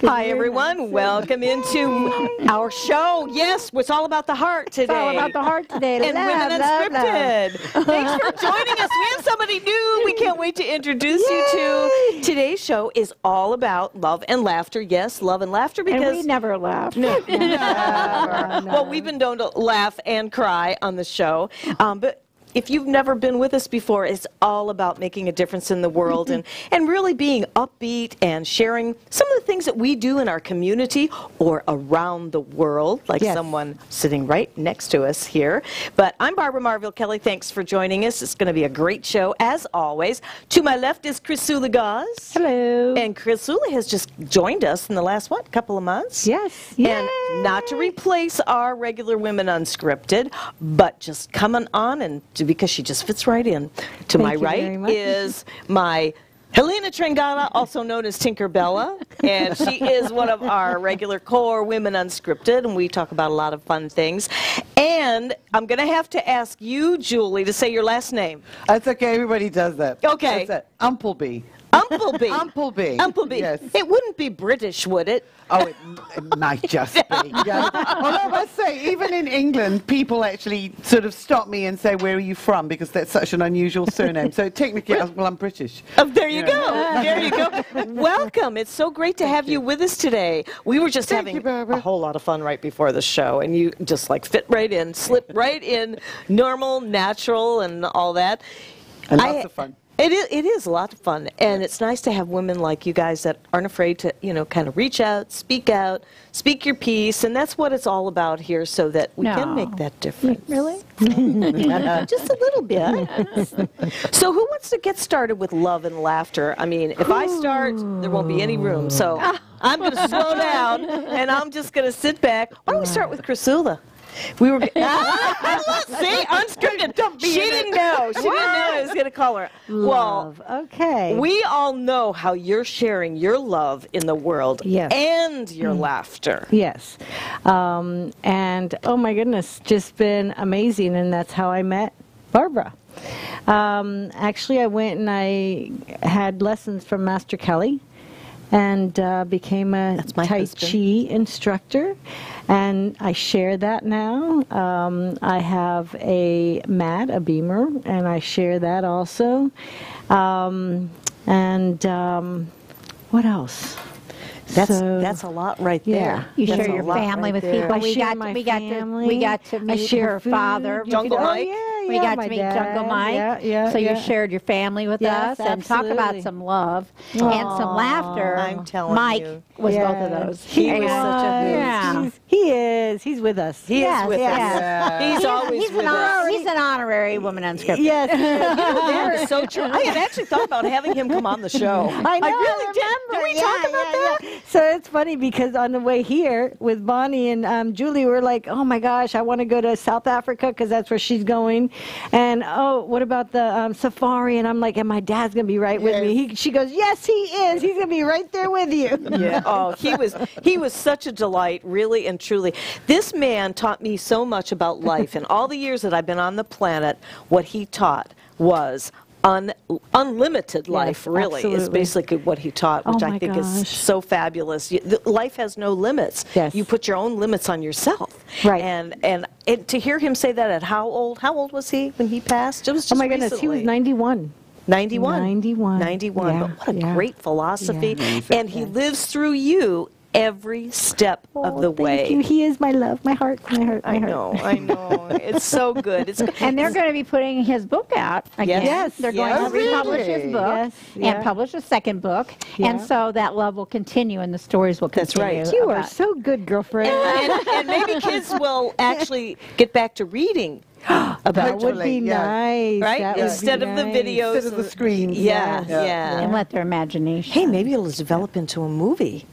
Hi, everyone. Welcome into our show. Yes, it's all about the heart today. It's all about the heart today. And Women Unscripted. Thanks for joining us. We have somebody new we can't wait to introduce you to. Today's show is all about love and laughter. Yes, love and laughter, because and we never laugh. No. Well, we've been known to laugh and cry on the show, but if you've never been with us before, it's all about making a difference in the world and really being upbeat and sharing some of the things that we do in our community or around the world, like someone sitting right next to us here. But I'm Barbara Marville Kelly. Thanks for joining us. It's going to be a great show, as always. To my left is Krisula Gause. Hello. And Krisula has just joined us in the last, couple of months? Yes. And not to replace our regular Women Unscripted, but just coming on and because she just fits right in. To my right is my Helena Trangata, also known as Tinkerbella, and she is one of our regular core Women Unscripted, and we talk about a lot of fun things. And I'm going to have to ask you, Julie, to say your last name. That's okay. Everybody does that. Okay. That's it. Umpleby. Umpleby. Umpleby. Umpleby. Yes. It wouldn't be British, would it? Oh, it might just be. Yeah. Although I must say, even in England, people actually sort of stop me and say, "Where are you from?" Because that's such an unusual surname. So technically, I'm British. Oh, there you go. There you go. Welcome. It's so great to have you with us today. We were just having a whole lot of fun right before the show, and you just like fit right in, slip right in, normal, natural, and all that. And lots of fun. It is a lot of fun, and it's nice to have women like you guys that aren't afraid to, kind of reach out, speak your piece, and that's what it's all about here, so that we can make that difference. Really? Just a little bit. So who wants to get started with love and laughter? I mean, if I start, there won't be any room, so I'm going to slow down, and I'm just going to sit back. Why don't we start with Krisula? We were see, unscripted. She didn't know. She didn't know I was going to call her. Love. Well, okay. We all know how you're sharing your love in the world and your laughter. Yes. And oh my goodness, just been amazing, and that's how I met Barbara. Actually, I went and I had lessons from Master Kelly, and became a Tai Chi instructor, and I share that now. I have a mat, a beamer, and I share that also. What else? That's a lot right there. Yeah, you share your family with people. I share my family. We got to meet her father. Jungle Mike. We got to meet Jungle Mike. So you shared your family with us and talk about some love and some laughter. I'm telling Mike you. was both of those. He was such a hoot. He is. He's with us. He is with us. He's always with us. He's an honorary Woman Unscripted. Yes. That is so true. I had actually thought about having him come on the show. I know. I really did. Did we talk about that? So it's funny because on the way here with Bonnie and Julie, we're like, oh my gosh, I want to go to South Africa because that's where she's going. And oh, what about the safari? And I'm like, and my dad's going to be right with me. She goes, yes, he is. He's going to be right there with you. Yeah. Oh, he was such a delight, really and truly. This man taught me so much about life. And all the years that I've been on the planet, what he taught was unlimited life, really, is basically what he taught, which I think is so fabulous. Life has no limits. Yes. You put your own limits on yourself. Right. And to hear him say that at how old was he when he passed? It was just oh my goodness, recently. he was 91. 91. 91. 91. But what a great philosophy. Yeah. And he lives through you every step of the way. Thank you. He is my love, my heart, my heart, my heart. I know. It's so good. And they're going to be putting his book out again. Yes. They're going to republish his book and publish a second book. And so that love will continue and the stories will continue. That's right. You are so good, girlfriend. And maybe kids will actually get back to reading. That would be nice. Right? Instead of the videos. Instead of the screens. Yeah. And let their imagination. Hey, maybe it'll develop into a movie.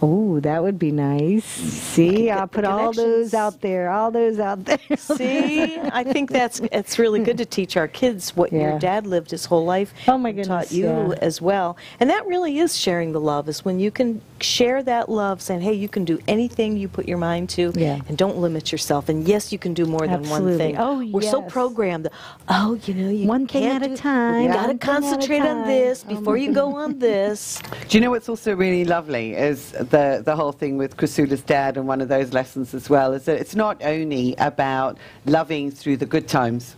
Oh, that would be nice. See, I'll put all those out there. All those out there. See, I think it's really good to teach our kids what your dad lived his whole life. Oh my goodness, taught you as well. And that really is sharing the love, is when you can share that love, saying, hey, you can do anything you put your mind to, and don't limit yourself. And yes, you can do more than one thing. Oh, we're so programmed. You one thing at a time. You got to concentrate on this before you go on this. Do you know what's also really lovely is was the whole thing with Krisula's dad, and one of those lessons as well is that it's not only about loving through the good times.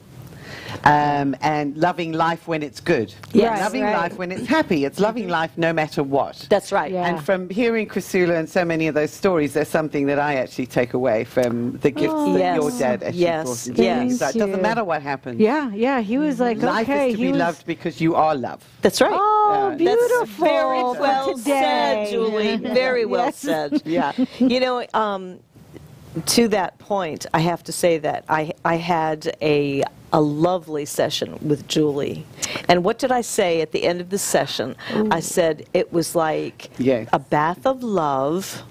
And loving life when it's good. Yes. Loving life when it's happy. It's loving life no matter what. That's right. Yeah. And from hearing Krisula and so many of those stories, there's something that I actually take away from the gifts that your dad actually brought into me. So it doesn't matter what happens. Yeah, he was like, life okay. is to be loved because you are loved. That's right. Oh, beautiful. That's very well said, Julie. Very well said. Yeah. You know, to that point, I have to say that I had a lovely session with Julie. And what did I say at the end of the session? I said it was like a bath of love.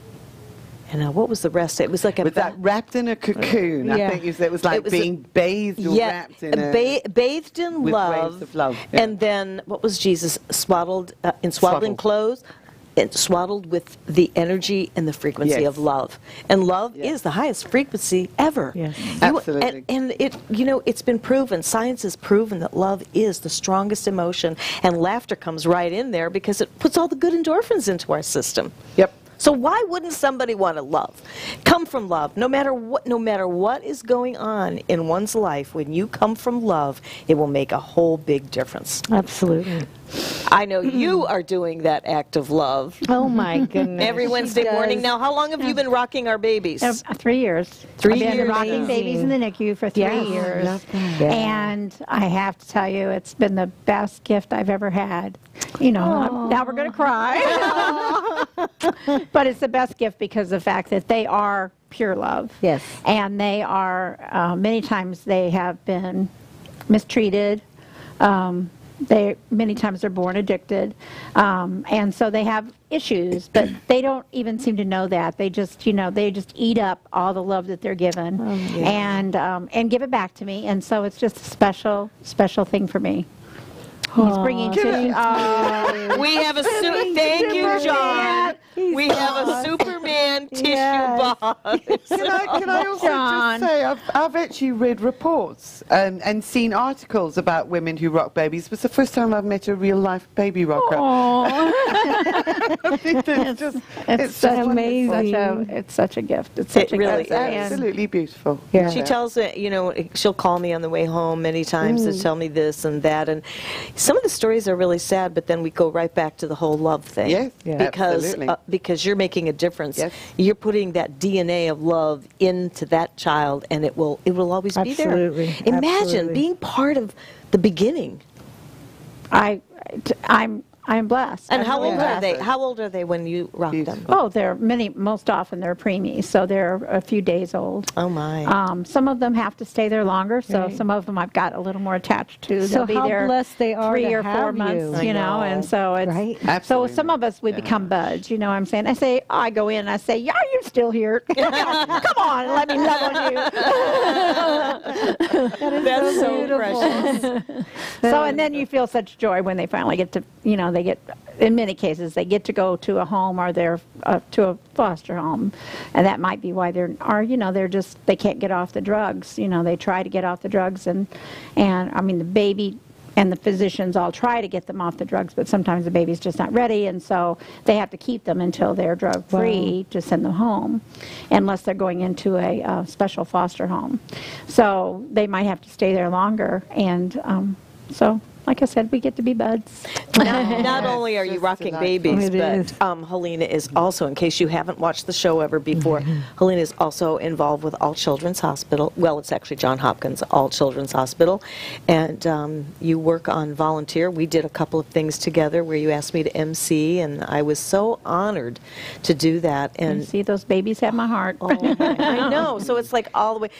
And what was the rest? It was like that wrapped in a cocoon. I think it was like being bathed or wrapped in bathed in love. Waves of love. And then what was Jesus? Swaddled in swaddling clothes. And swaddled with the energy and the frequency of love. And love is the highest frequency ever. Yes. Absolutely. And it, you know, it's been proven, science has proven that love is the strongest emotion, and laughter comes right in there because it puts all the good endorphins into our system. Yep. So why wouldn't somebody want to love? Come from love. No matter what is going on in one's life, when you come from love, it will make a whole big difference. Absolutely. I know you are doing that act of love. Oh my goodness. Every Wednesday morning. Now, how long have you been rocking our babies? 3 years. 3 I've been years. rocking babies in the NICU for 3 years. And I have to tell you, it's been the best gift I've ever had. You know, now we're going to cry. But it's the best gift because of the fact that they are pure love. Yes. And they are, many times they have been mistreated. Many times they're born addicted, and so they have issues, but they don't even seem to know that. They just, they just eat up all the love that they're given, and give it back to me. And so it's just a special thing for me. He's bringing tissue. We have a thank you, John. We have a Superman tissue box. Can I also just say, I've actually read reports and seen articles about women who rock babies. It was the first time I've met a real-life baby rocker. It's so amazing. It's such a gift. It's such a really gift. is. Absolutely beautiful. Yeah. She tells it, she'll call me on the way home many times to tell me this and that. And some of the stories are really sad, but then we go right back to the whole love thing. Yes, because you're making a difference. Yes. You're putting that DNA of love into that child, and it will always be there. Absolutely. Imagine being part of the beginning. I'm blessed. And I'm how really old are blessed. they? How old are they when you rock them? Oh, most often they're preemies, so they're a few days old. Oh my. Some of them have to stay there longer, so some of them I've got a little more attached to. So They'll be how there blessed they are 3 to or 4 have months, you. and so it's Right. so Absolutely. some of us we become buds, what I'm saying. I say I go in and I say, "Yeah, you're still here. Come on, let me love on you." That's so precious. So and then you feel such joy when they finally get to, they get. In many cases, they get to go to a home or they're to a foster home, and that might be why they can't get off the drugs. They try to get off the drugs, and I mean the baby and the physicians all try to get them off the drugs, but sometimes the baby's just not ready, and so they have to keep them until they're drug free to send them home, unless they're going into a special foster home. So they might have to stay there longer, and so. Like I said, we get to be buds. Not only are you rocking babies, but Helena is also, in case you haven't watched the show ever before, Helena is also involved with All Children's Hospital. Well, it's actually John Hopkins All Children's Hospital. And you work on volunteer. We did a couple of things together where you asked me to MC, and I was so honored to do that. And see, those babies have my heart. I know. So it's like all the way,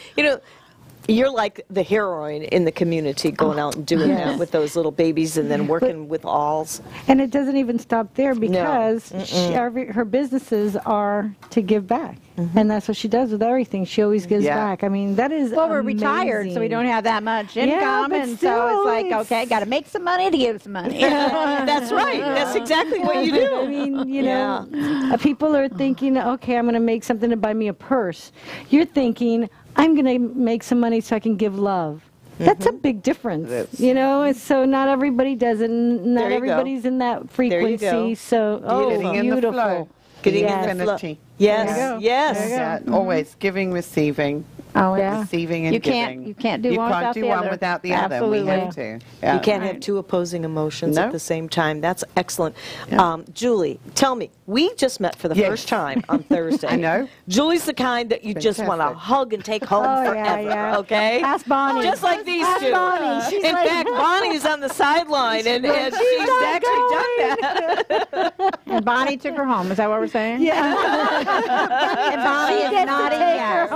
you're like the heroine in the community, going out and doing that with those little babies and then working with alls. And it doesn't even stop there because her businesses are to give back. And that's what she does with everything. She always gives back. I mean, that is Well, we're amazing. retired, so we don't have that much income, but and still, so it's like, okay, got to make some money to give some money. That's right. That's exactly what you do. I mean, people are thinking, okay, I'm going to make something to buy me a purse. You're thinking, I'm going to make some money so I can give love. That's a big difference, and so not everybody does it. Not everybody's in that frequency. So, Living in the beautiful. flow. Getting Yes. in the flow. Infinity. Yes, There you go. yes. There you go. Yeah, always giving, receiving. Oh, yeah. Receiving and You can't, giving. you can't do one You without can't the do one other. without the other. Absolutely. We have to. Yeah. You can't have Right. two opposing emotions No. at the same time. That's excellent. Yeah. Julie, tell me, we just met for the Yes. first time on Thursday. I know. Julie's the kind that you just want to Fantastic. hug and take home Oh, forever, yeah. okay? Ask Bonnie. Just like these Ask two. Bonnie. She's In like- fact, Bonnie's on the sideline, and she's actually done that. And Bonnie took her home. Is that what we're saying? Yeah. And Bonnie is nodding yes.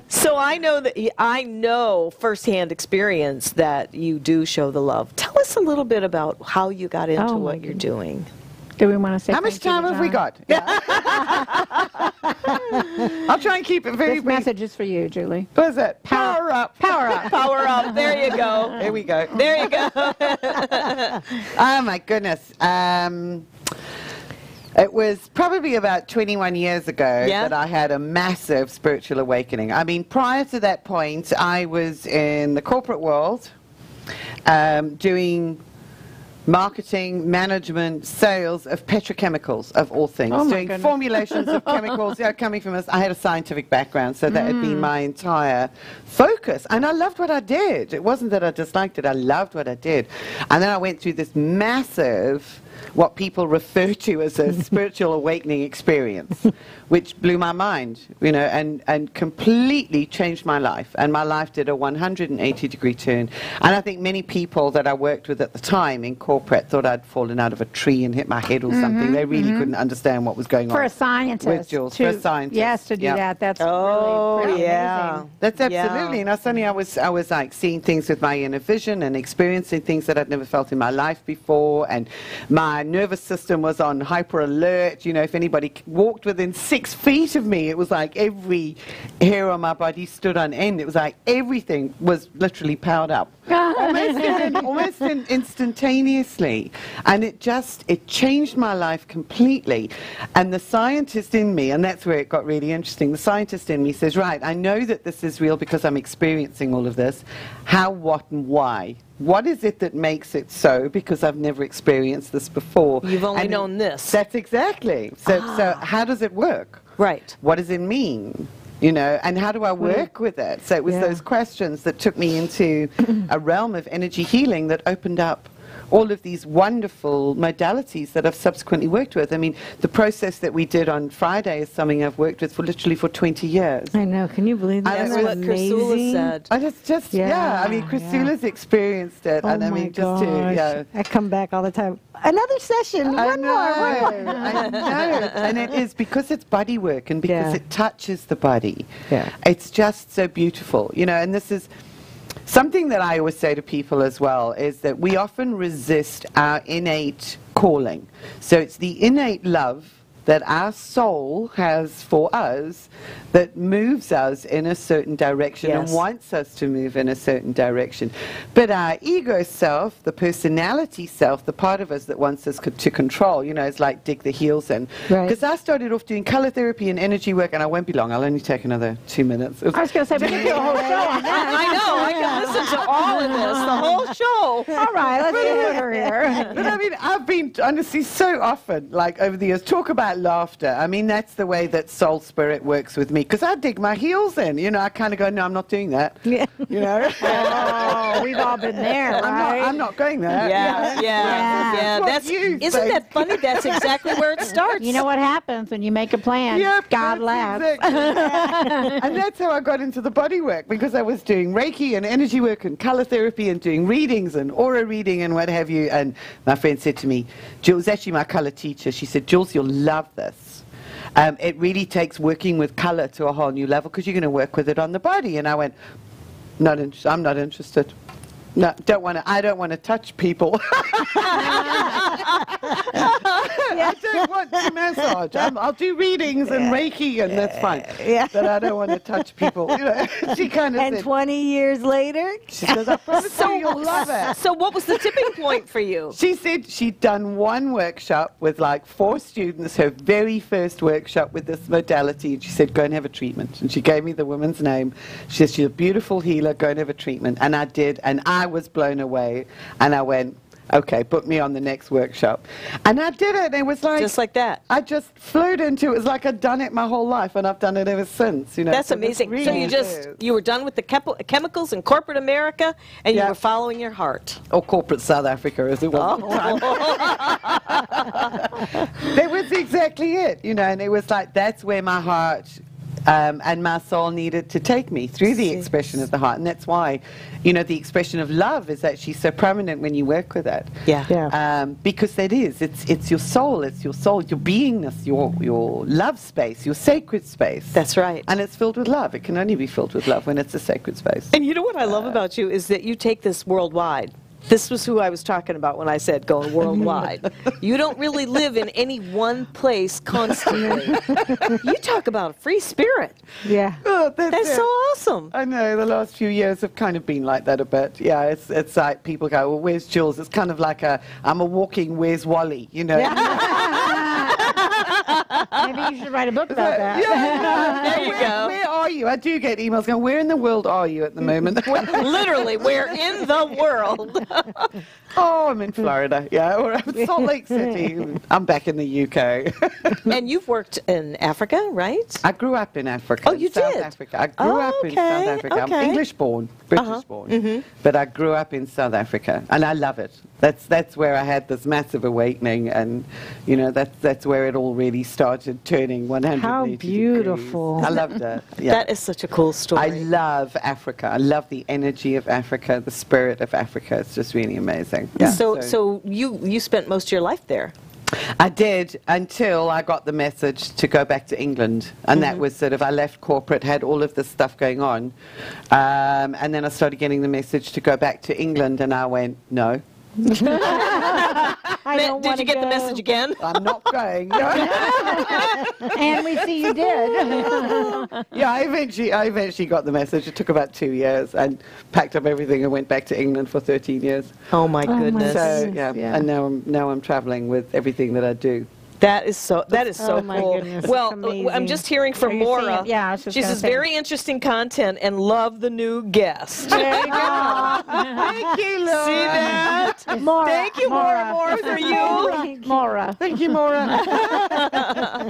So I know firsthand experience that you do show the love. Tell us a little bit about how you got into Oh, what my you're doing. Do we want to say How much thank you to time have we John? got? Yeah. I'll try and keep it very This brief. message is for you, Julie. What is it? Power up. Power up. Power up. There you go. There we go. There you go. Oh my goodness. It was probably about 21 years ago Yeah. that I had a massive spiritual awakening. I mean, prior to that point, I was in the corporate world doing marketing, management, sales of petrochemicals, of all things. Oh, my doing goodness. formulations of chemicals, coming from us. I had a scientific background, so that had been my entire focus. And I loved what I did. It wasn't that I disliked it. I loved what I did. And then I went through this massive, what people refer to as a spiritual awakening experience, which blew my mind, and completely changed my life. And my life did a 180-degree turn. And I think many people that I worked with at the time in corporate thought I'd fallen out of a tree and hit my head or something. They really couldn't understand what was going on. For a scientist. With Jules, for a scientist. Yes, to do Yeah. that. That's Oh, really pretty yeah. amazing. That's Yeah. absolutely. And suddenly I was like seeing things with my inner vision and experiencing things that I'd never felt in my life before. And my nervous system was on hyper alert. If anybody walked within 6 feet of me, it was like every hair on my body stood on end. It was like everything was literally powered up. almost instantaneously. And it changed my life completely. And the scientist in me, and that's where it got really interesting, the scientist in me says, right, I know that this is real because I'm experiencing all of this. How, what, and why? What is it that makes it so? Because I've never experienced this before. You've only And known this. That's exactly. So how does it work? Right. What does it mean? And how do I work with it? So it was those questions that took me into a realm of energy healing that opened up all of these wonderful modalities that I've subsequently worked with. I mean, the process that we did on Friday is something I've worked with for literally for 20 years. I know. Can you believe that? And That's it what was Krisula said. And it's just, I mean, Krisula's experienced it. Oh And I my mean, gosh. I come back all the time. Another session. I One know, more. I know. And it is because it's body work and because Yeah. it touches the body. Yeah. It's just so beautiful, and this is something that I always say to people as well, is that we often resist our innate calling. So it's the innate love that our soul has for us that moves us in a certain direction and wants us to move in a certain direction. But our ego self, the personality self, the part of us that wants us to control, is like dig the heels in. Right. Because I started off doing color therapy and energy work, and I won't be long. I'll only take another 2 minutes. I was going to say, we can do a whole show on that. I know. I can listen to all of this, the whole show. All right, let's do her here. But I mean, I've been honestly so often, like over the years, talk about laughter. I mean, that's the way that soul spirit works with me. Because I dig my heels in. I kind of go, no, I'm not doing that. Yeah. Oh, we've all been there, right? I'm not going there. Yeah. That's what you Isn't think. that funny? That's exactly where it starts. You know what happens when you make a plan? Yep, God that's laughs. exactly. And that's how I got into the body work, because I was doing Reiki and energy work and color therapy and doing readings and aura reading and what have you. And my friend said to me, Jules, actually my color teacher, she said, Jules, you'll love this. It really takes working with color to a whole new level because you're going to work with it on the body. And I went, I'm not interested. No, I don't want to touch people. I don't want to massage. I'll do readings and Reiki, and that's fine. Yeah. But I don't want to touch people. She kind of And said, 20 years later, she says, I promise you, you'll love it. So what was the tipping point for you? She said she'd done one workshop with like 4 students, her very first workshop with this modality. And she said, go and have a treatment. And she gave me the woman's name. She said, she's a beautiful healer, go and have a treatment. And I did, and I was blown away. And I went, okay, put me on the next workshop. And I did it. It was like... Just like that. I just flew into it. It was like I'd done it my whole life, and I've done it ever since. You know, That's so amazing. really So you were done with the chemicals in corporate America, and you Yeah. were following your heart. Or corporate South Africa, as it was at the time. That was exactly it, you know, and it was like, that's where my heart and my soul needed to take me, through the expression of the heart. And that's why, you know, the expression of love is actually so prominent when you work with it. Yeah. Because that is, it's your soul, your beingness, your love space, your sacred space. That's right. And it's filled with love. It can only be filled with love when it's a sacred space. And you know what I love about you is that you take this worldwide. This was who I was talking about when I said going worldwide. You don't really live in any one place constantly. You talk about a free spirit. Yeah. Oh, That's so awesome. I know, the last few years have kind of been like that a bit. Yeah, it's like people go, well, where's Jules? It's kind of like I'm a walking, where's Wally, you know? Maybe you should write a book about that. There you go. Where are you? I do get emails going, where in the world are you at the moment? Literally, where in the world? Oh, I'm in Florida, yeah, or I'm Salt Lake City. I'm back in the UK. And you've worked in Africa, right? I grew up in Africa. Oh, you South did? Africa. I grew up in South Africa. I'm okay. English born, British born, but I grew up in South Africa, and I love it. That's where I had this massive awakening, and you know that's where it all really started turning 180 How degrees. beautiful. I loved it. Yeah. That is such a cool story. I love Africa. I love the energy of Africa, the spirit of Africa. It's just really amazing. Yeah, So you spent most of your life there. I did, until I got the message to go back to England. And that was sort of, I left corporate, had all of this stuff going on. And then I started getting the message to go back to England, and I went, no. I don't Did wanna you get the go. message again? I'm not going. And we see you did. Yeah, I eventually got the message. It took about 2 years, and packed up everything and went back to England for 13 years. Oh my goodness. So Goodness, yeah, yeah. and now I'm traveling with everything that I do. That is so Oh my cool. goodness, Well, that's amazing. I'm just hearing from Are you Maura. seeing it? Yeah, I was just She gonna says say. very interesting content and love the new guest. There you go. Thank you, Laura. See that? Maura, Thank you, Maura, for you. Maura. Thank you, Maura.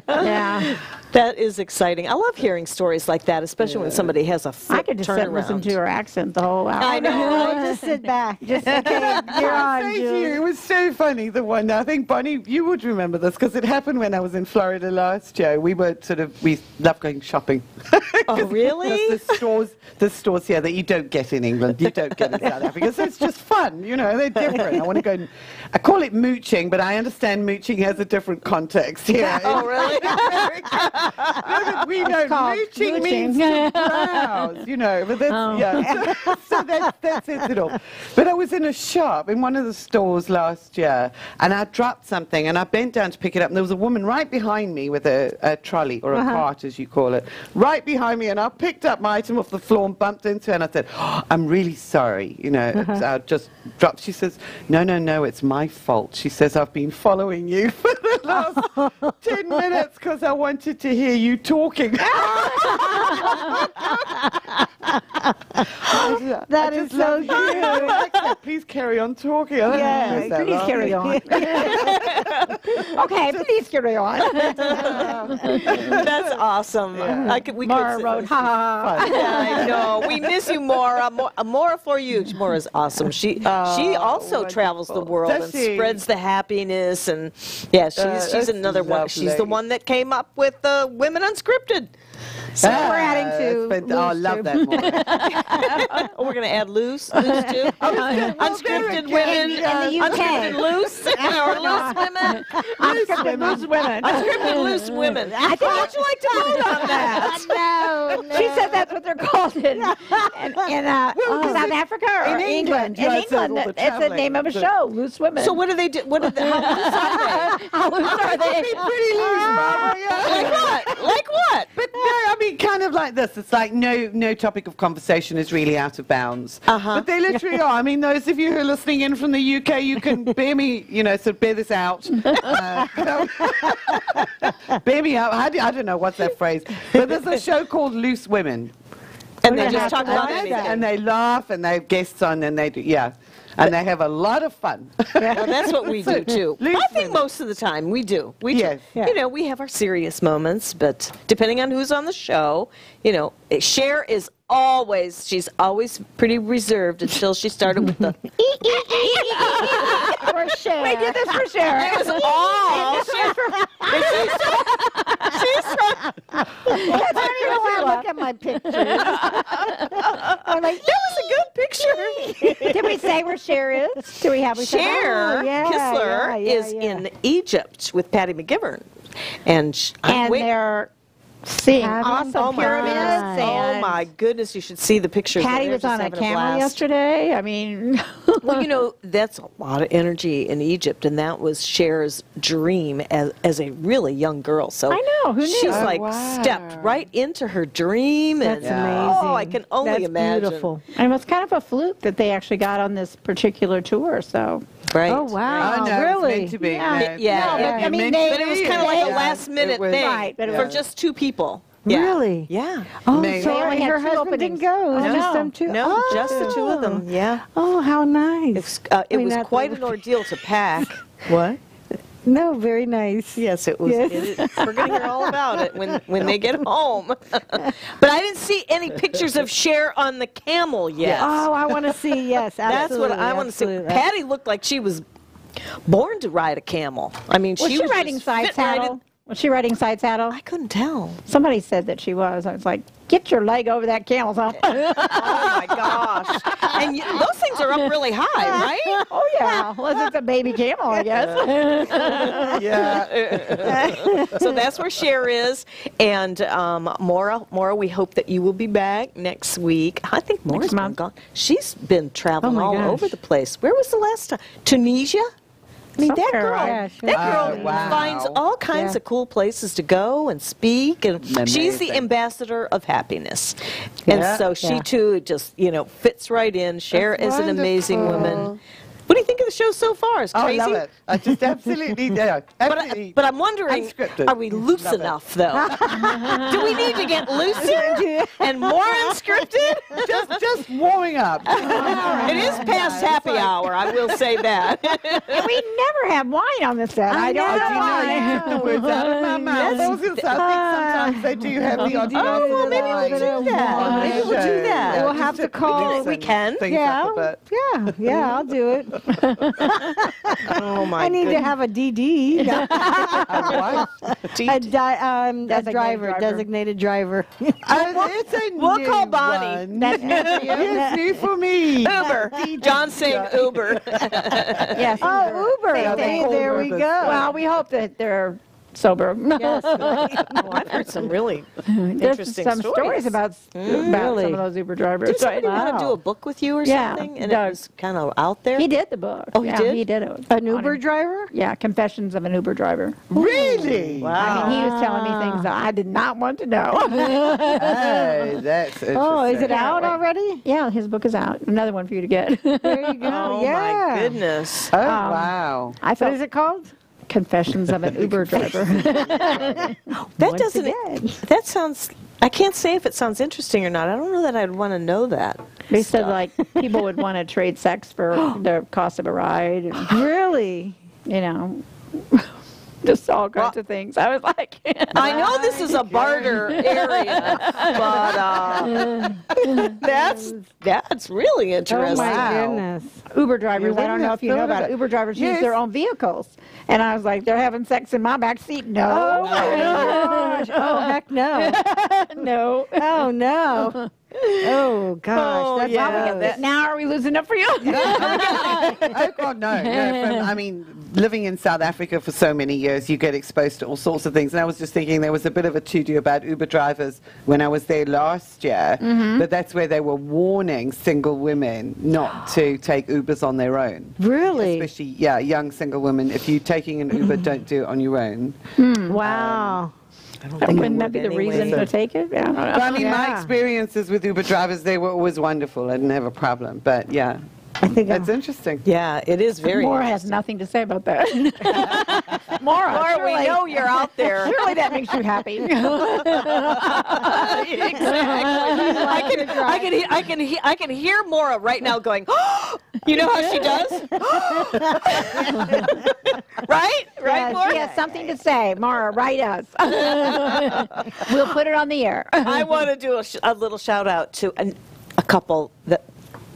Yeah. That is exciting. I love hearing stories like that, especially when somebody has a I flip could just sit and listen turnaround. to her accent the whole hour. I know. Just sit back. Just okay. You're on, Thank you. Jules. It was so funny. The one, I think, Bonnie, you would remember this because it happened when I was in Florida last year. We love going shopping. Oh, really? Because the stores here that you don't get in England, you don't get in South Africa. So it's just fun, you know, they're different. I want to go, I call it mooching, but I understand mooching has a different context here. Oh, really? We know called mooching means mooching. to browse, you know, but that's, yeah. So that's it all. But I was in a shop in one of the stores last year, and I dropped something, and I bent down to pick it up, and there was a woman right behind me with a trolley, or a cart, as you call it, right behind me, and I picked up my item off the floor and bumped into her, and I said, oh, I'm really sorry, you know, I just dropped. She says, no, it's my fault. She says, I've been following you for the last 10 minutes because I wanted to hear you talking. That is so cute. Please carry on talking. Yeah, Please carry on. Okay, please carry on. That's awesome. We Maura could wrote, ha ha ha. Yeah, I know. We miss you, Maura. Maura for you. Maura's awesome. She also travels the world Does and she? spreads the happiness, and yeah, she's That's another one. She's the lovely. one that came up with Women Unscripted. So we're adding to I Lou's love too. that more. Oh, we're going to add loose too. Unscripted women, In the UK. unscripted loose, or loose women. Unscripted loose women. Unscripted loose women. How would you like to vote on that? No. She said that's what they're called in South Africa or in England. England, In yeah, it says England, all the it's the name of a show, Loose Women. So what do they do? How loose are they? How loose are they? Pretty loose, Mama, yeah. Like what? Like what? But no, I mean, kind of like this. It's like no topic of conversation is really out of bounds. But they literally are. I mean, those of you who are listening in from the UK, you can bear me, you know, so bear this out. Bear me out. I don't know what's that phrase. But there's a show called Loose Women. And they just talk about And anything. they laugh, and they have guests on, and they do, yeah. And they have a lot of fun. Well, that's what we do too. Loose I think women. most of the time we do. We Yes. do. Yeah. You know, we have our serious moments, but depending on who's on the show, you know, Cher is she's always pretty reserved until she started with the. For Cher. We did this for Cher. It was all Cher. I don't even want to look at my pictures. I'm like, that was a good picture. Did we say where Cher is? Do we have we said that? Cher Oh, yeah, Kistler yeah, is yeah. in Egypt with Patty McGivern, and They're seeing Having- awesome oh my pyramids. goodness! Oh and my goodness! You should see the pictures. Patty They're was just on a having camel blast. yesterday. I mean, Well, you know, that's a lot of energy in Egypt, and that was Cher's dream as a really young girl. So I know, who knew? She's Oh, like wow. stepped right into her dream. That's and, amazing. Oh, I can only That's imagine. beautiful. and it was kind of a fluke that they actually got on this particular tour. So Right. Oh, wow. Oh, no, really? it's meant to be. Yeah. No. Yeah. No, but, I mean, But it was kind of like a Yeah. last minute It was- thing Right, but it for was- just two people. Yeah. Really? Yeah. Oh, Amazing. They sorry, only had her two husband openings. didn't go. It was Oh, just no. them two. No, Oh. just the two of them. Yeah. Oh, how nice. It mean, was that's quite a- an ordeal to pack. What? No, very nice. Yes, it was. Yes. We're going to hear all about it when they get home. But I didn't see any pictures of Cher on the camel yet. Oh, I want to see, yes, That's absolutely. what I want to see. absolutely. Patty looked like she was born to ride a camel. I mean, was she she was riding just side fit right saddle? in- Was she riding side saddle? I couldn't tell. Somebody said that she was. I was like, get your leg over that camel's hump. Oh my gosh! And those things are up really high, right? Oh yeah, unless it's a baby camel, I guess. Yeah. So that's where Cher is, and Maura, we hope that you will be back next week. I think Maura's been month. gone. She's been traveling Oh, my all gosh. over the place. Where was the last time? Tunisia. I mean, that Somewhere, girl, yeah, she- that girl Oh, wow. finds all kinds Yeah. of cool places to go and speak, and she's the Amazing. ambassador of happiness. Yeah. And so she Yeah. too just fits right in. Cher That's is an amazing wonderful. woman. What do you think of the show so far? It's Oh, I crazy. love it. I just absolutely do. Absolutely. But I'm wondering, Unscripted. are we loose Love it. enough, though? Do we need to get looser and more unscripted? just warming up. It is past happy hour, I will say that. And we never have wine on the set. I don't know why. Took the words out of my mouth. I was gonna say, I think sometimes they do have the odd glass Oh, well, of maybe wine. we'll do that. Maybe we'll do that. Yeah, We'll just have to call- We can. things Yeah, up a bit. yeah, I'll do it. Oh, my I need to have a DD, a driver, designated driver. It's a We'll new call Bonnie. one. That's new for you? It's new for me. Uber. John's saying Uber. Yes. Oh, Uber. Same Hey, thing. there we go. Well, we hope that they're sober. Yes. Oh, I've heard some really There's interesting some stories about Really? some of those Uber drivers. Did somebody want to Wow. do a book with you or Yeah, something? And Doug. it was kind of out there? He did the book. Oh, he yeah, did? He did it. An Uber driver? Yeah, Confessions of an Uber Driver. Really? Wow. I mean, he was telling me things that I did not want to know. Hey, that's interesting. Oh, is it Yeah, out wait. already? Yeah, his book is out. Another one for you to get. There you go. Oh, yeah. my goodness. Oh, wow. I What felt is it called? Confessions of an Uber Driver. That Once doesn't. again. That sounds. I can't say if it sounds interesting or not. I don't know that I'd want to know that. They said like people would want to trade sex for the cost of a ride, and, Really? you know, just all kinds of things. I was like, I know this is a barter area, but that's really Oh, interesting. my Wow. goodness. Uber drivers. You I don't know if you know wouldn't have about it. thought of it. Uber drivers use Yes. their own vehicles, and I was like, they're having sex in my back seat. No, Oh, my gosh. Oh, heck no. no. Oh, no. Oh, gosh. Oh, That's yeah, gross. Now are we losing it for you? Oh, God, no. I mean, living in South Africa for so many years, you get exposed to all sorts of things. And I was just thinking there was a bit of a to-do about Uber drivers when I was there last year. But that's where they were warning single women not to take Ubers on their own. Really? Especially, young single women. If you're taking an Uber, don't do it on your own. Wow. I don't think it Wouldn't that would be the anyway. reason to take it? Yeah, I don't know. But I mean, my Yeah. experiences with Uber drivers, they were always wonderful. I didn't have a problem. But, yeah, I think that's interesting. Yeah, it is very. Maura has nothing to say about that. Maura, Laura, we surely- know you're out there. Surely that makes you happy. Exactly. I can hear Maura right now going, oh, You know how she does? Right? Right, Maura? She has something to say. Maura, write us. We'll put it on the air. I want to do a little shout out to a couple that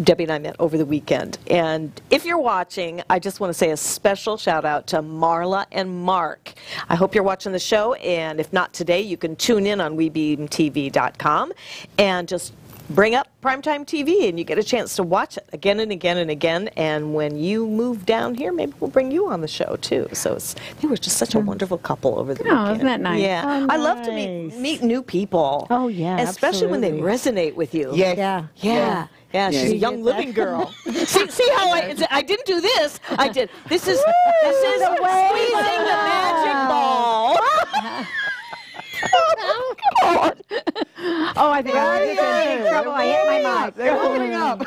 Debbie and I met over the weekend. And if you're watching, I just want to say a special shout out to Marla and Mark. I hope you're watching the show, and if not today, you can tune in on WeBeamTV.com and just bring up Primetime TV, and you get a chance to watch it again and again and again. And when you move down here, maybe we'll bring you on the show too. So they were just such a wonderful couple over the weekend. Isn't that nice? Yeah, Oh, I love to nice. meet new people. Oh, yeah, especially when they resonate with you. Yes. Yeah. Yeah. Yeah, she's a young living girl. see how I didn't do this. I did. This is squeezing the magic ball. Oh, I think I was in big trouble. I hit my mic. They're warming up.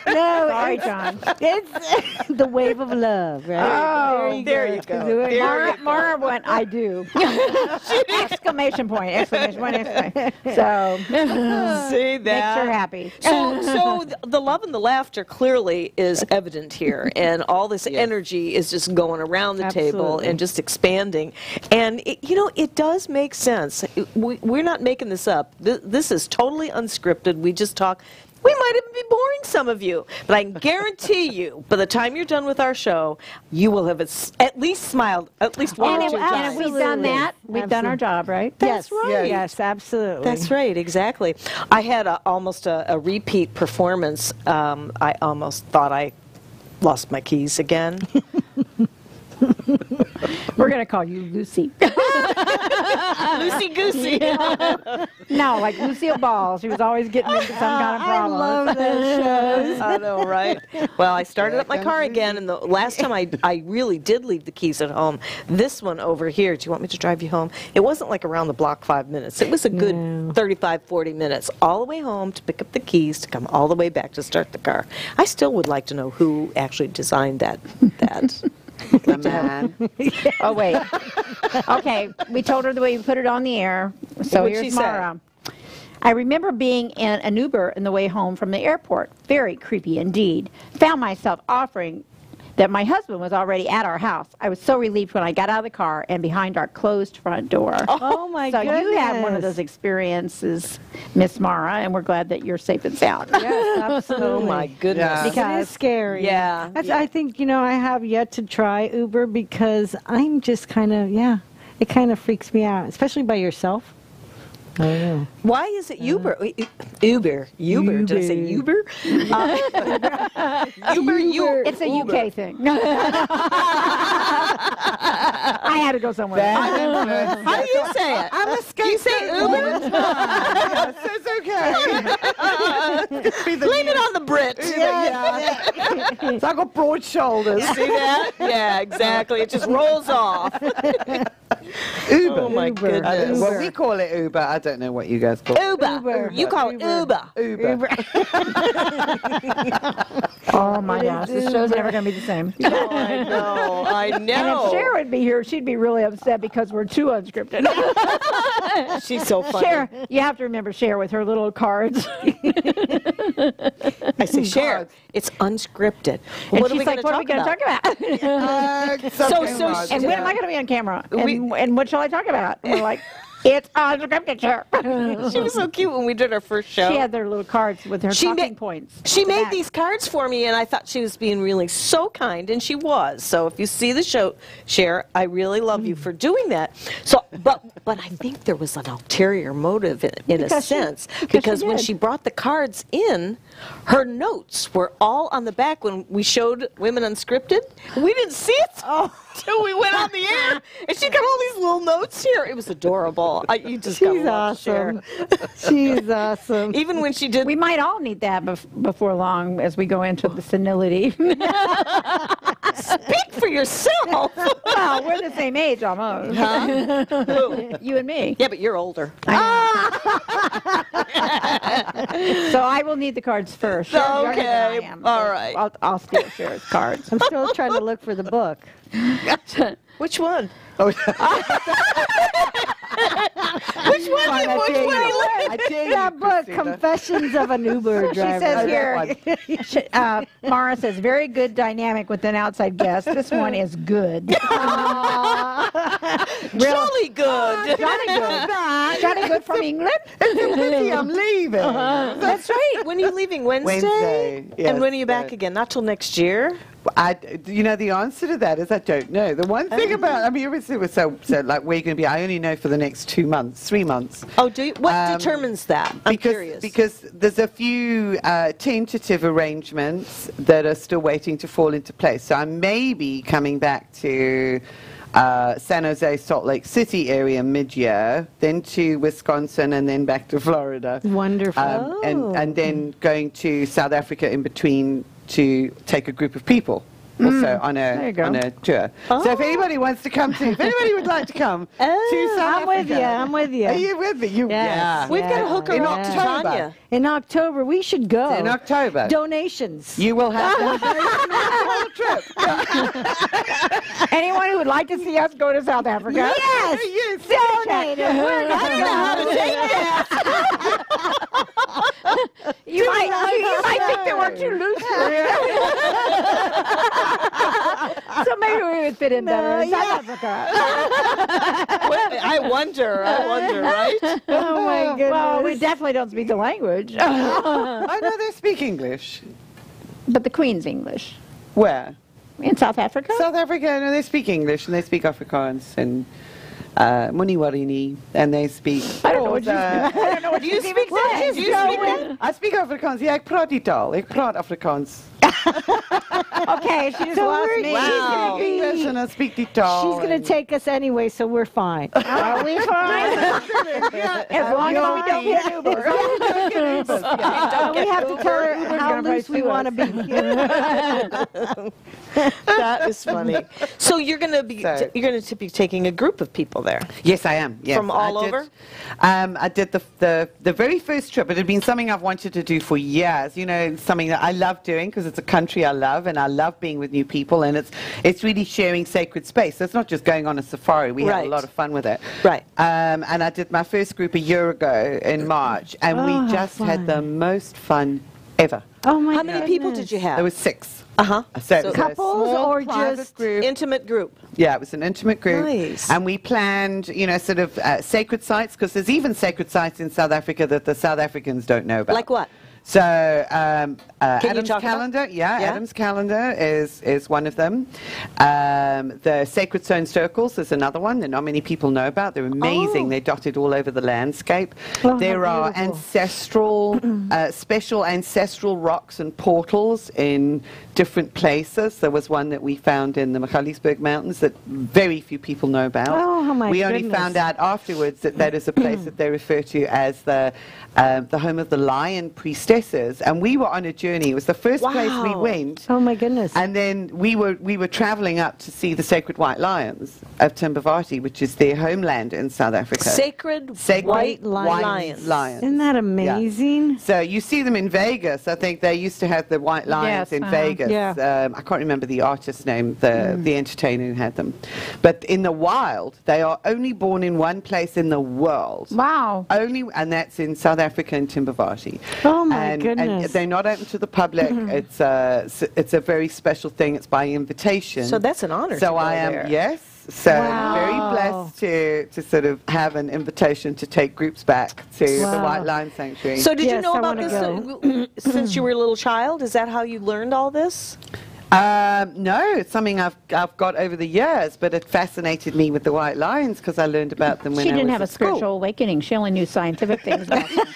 No, Sorry, John. it's the wave of love, right? Oh, there you go. Mara went, I do. Exclamation point, exclamation point, exclamation point. So, See that? makes her happy. So the love and the laughter clearly is evident here, and all this energy is just going around the table Absolutely. and just expanding. And it does make sense. We're not making this up. This is totally unscripted. We just talk. We might even be boring some of you, but I can guarantee you, by the time you're done with our show, you will have at least smiled at least one or two And times. if we've done that, we've done our job, right? That's right. Yes, absolutely. That's right, exactly. I had almost a repeat performance. I almost thought I lost my keys again. We're going to call you Lucy. Lucy Goosey. No, like Lucille Ball. She was always getting into some kind of problem. I love those shows. I know, right? Well, I started up my car again, and the last time I really did leave the keys at home. This one over here, do you want me to drive you home? It wasn't like around the block 5 minutes. It was a good 35, 40 minutes all the way home to pick up the keys, to come all the way back to start the car. I still would like to know who actually designed that. The man. Oh, wait. Okay, we told her the way we put it on the air. So What'd she here's say? Maura. I remember being in an Uber on the way home from the airport. Very creepy indeed. Found myself offering that my husband was already at our house. I was so relieved when I got out of the car and behind our closed front door. Oh, my So goodness. you had one of those experiences, Miss Maura, and we're glad that you're safe and sound. Yes, absolutely. Oh, my goodness. Yeah. It is scary. Yeah. I think, I have yet to try Uber because I'm just kind of, it kind of freaks me out, especially by yourself. I don't know. Why is it Uber? Uber. Did I say Uber? Uber. It's a UK thing. I had to go somewhere. How do you say it? I'm a Do you say Uber? Yes, it's okay. Blame it on the Brits. So I got broad shoulders. See that? Yeah, exactly. It just rolls off. Uber. Oh, my goodness. Well, we call it Uber. I don't know what you guys call it. Uber. You call it Uber. Uber. Oh my gosh, this show's never going to be the same. Oh, I know. And if Cher would be here, she'd be really upset because we're too unscripted. She's so funny. Cher, you have to remember Cher with her little cards. I say, Cher, it's unscripted. And What are she's we like, going to what are we talk going to about? talk about? So And when am I going to be on camera? And what shall I talk about? And we're like, it's unscripted, Cher. She was so cute when we did our first show. She had their little cards with her talking points. She at the made back. these cards for me, and I thought she was being really so kind, and she was. So if you see the show, Cher, I really love you for doing that. So, but I think there was an ulterior motive in a sense, because when did. she brought the cards in, her notes were all on the back when we showed Women Unscripted. We didn't see it till we went on the air, and she got all these little notes here. It was adorable. You just She's gotta love awesome. Cher. She's awesome. Even when she did. We might all need that before long as we go into the senility. Speak for yourself. Well, we're the same age almost. You and me. Yeah, but you're older. So I will need the cards first. You're younger than I Okay, am, all so right. I'll steal Cher's cards. I'm still trying to look for the book. Which one? Which one? I Which tell one? you, I tell you, That book, Krisula. Confessions of an Uber She Driver. says here, Maura says, very good dynamic with an outside guest. This one is good. Jolly good. Johnny good. Johnny good from England. I'm leaving. That's right. When are you leaving? Wednesday? Wednesday, yes, And when are you back again? Not till next year? You know, the answer to that is I don't know. The one thing about, I mean, it was so like, where are you going to be? I only know for the next 2 months, 3 months. Oh, do you? What determines that? I'm curious. Because there's a few tentative arrangements that are still waiting to fall into place. So I may be coming back to San Jose, Salt Lake City area mid-year, then to Wisconsin, and then back to Florida. Wonderful. And then going to South Africa in between to take a group of people also on a tour. So if anybody wants to come if anybody would like to come to South Africa. I'm with you. Are you with me? Yes. Yeah. We've got to hook her In up to October. Tanya. In October, we should go. In October. Donations. You will have the trip. Anyone who would like to see us go to South Africa? Yes. Yes. Donate. We're not I don't know how to take that. You might think that we're too loose for you. So maybe we would fit in better in South Africa. I wonder, right? Oh my goodness. Well, we definitely don't speak the language. I know they speak English. But the Queen's English. Where? In South Africa? South Africa, no, they speak English and they speak Afrikaans and Muniwarini, and they speak. I don't know what you Xhosa. I don't know what you speak. Do you speak that? I speak Afrikaans. Ja, ek praat die taal. Ek praat Afrikaans. Okay, she just So lost we're- me. Wow. English and I speak die taal. She's going to and- take us anyway, so we're fine. Are we fine? As long as we don't get Uber. We have to tell her how gonna loose we sue want to be. That is funny. So you're going to be be taking a group of people there. Yes, I am. Yes. From all I did, over? I did the very first trip. It had been something I've wanted to do for years. You know, something that I love doing because it's a country I love, and I love being with new people, and it's really sharing sacred space. So it's not just going on a safari. We had Right. a lot of fun with it. Right. And I did my first group a year ago in March, and Oh, we how just had fun. the most fun ever. Oh my How many people did you have? There was 6. Uh-huh. So it was a Couples small or private just group. Intimate group. Yeah, it was an intimate group. Nice. And we planned, you know, sort of sacred sites, because there's even sacred sites in South Africa that the South Africans don't know about. Like what? So you Adam's talk about- calendar, Yeah. Adam's calendar is one of them. The Sacred Stone Circles is another one that not many people know about. They're amazing. Oh. They're dotted all over the landscape. Oh, how There are beautiful. ancestral, special ancestral rocks and portals in different places. There was one that we found in the Magaliesberg Mountains that very few people know about. Oh, my We only goodness. found out afterwards that that is a place that they refer to as the home of the lion priestesses. And we were on a journey. It was the first place we Wow. went. Oh my goodness. And then we were traveling up to see the sacred white lions of Timbavati, which is their homeland in South Africa. Sacred Sacred white lions. Isn't that amazing? So you see them in Vegas. I think they used to have the white lions Yes, in uh-huh. Vegas. Yeah. I can't remember the artist's name, the entertainer who had them. But in the wild, they are only born in one place in the world. Wow. And that's in South Africa and Timbavati. Oh, my And goodness. they're not open to the public. It's a very special thing. It's by invitation. So that's an honor to So go I am, there. yes. So Wow. very blessed to sort of have an invitation to take groups back to the Wow. White Lion Sanctuary. So did you Yes, know I about wanna this since you were a little child? Is that how you learned all this? No, it's something I've got over the years, but it fascinated me with the white lions because I learned about them when She I didn't was have a at school. spiritual awakening. She only knew scientific things. That's right.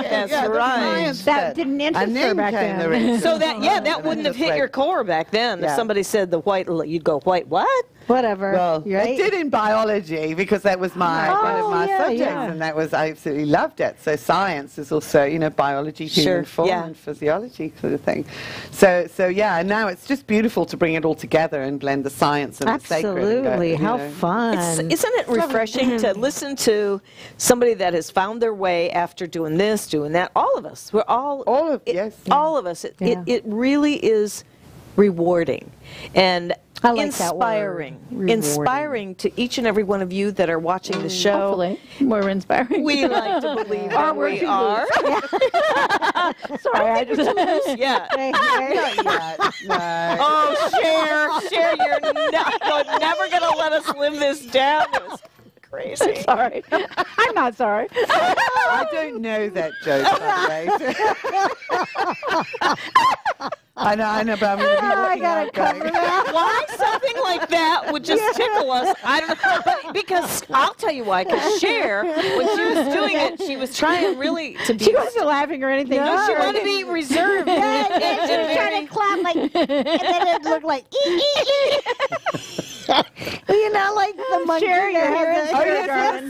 That's Yeah, the right. science That bit. didn't interest And her then back came then. the rest. So that that And wouldn't then have hit just your like- core back then. If Yeah. somebody said the white, you'd go white what? Whatever. Well, right? it did in biology because that was my one of my yeah, subjects, yeah. and that was I absolutely loved it. So science is also, you know, biology, human Sure, form, yeah. and physiology sort of thing. So yeah, and now it's just beautiful to bring it all together and blend the science and the sacred. and go, Absolutely. you How know. fun. Isn't it refreshing to listen to somebody that has found their way after doing this, doing that? All of us. We're all All of- yes. All of us. Yeah. It really is rewarding. And I like that word. inspiring. Rewarding. Inspiring to each and every one of you that are watching the show. Hopefully, we're inspiring. We like to believe that we are. Sorry, I just. Yeah. Not yet. No. Oh, Cher, you're never going to let us live this down. It was crazy. Sorry. I'm not sorry. I don't know that joke, by the way. I know, but I'm going to be looking out going. Why something like that would just tickle us? I don't know. But because I'll tell you why. Because Cher, when she was doing it, she was trying really to be. She wasn't laughing or anything. No, she wanted to be reserved. She was trying to clap like, and then it looked like, you know, like the monkey. Share your that head.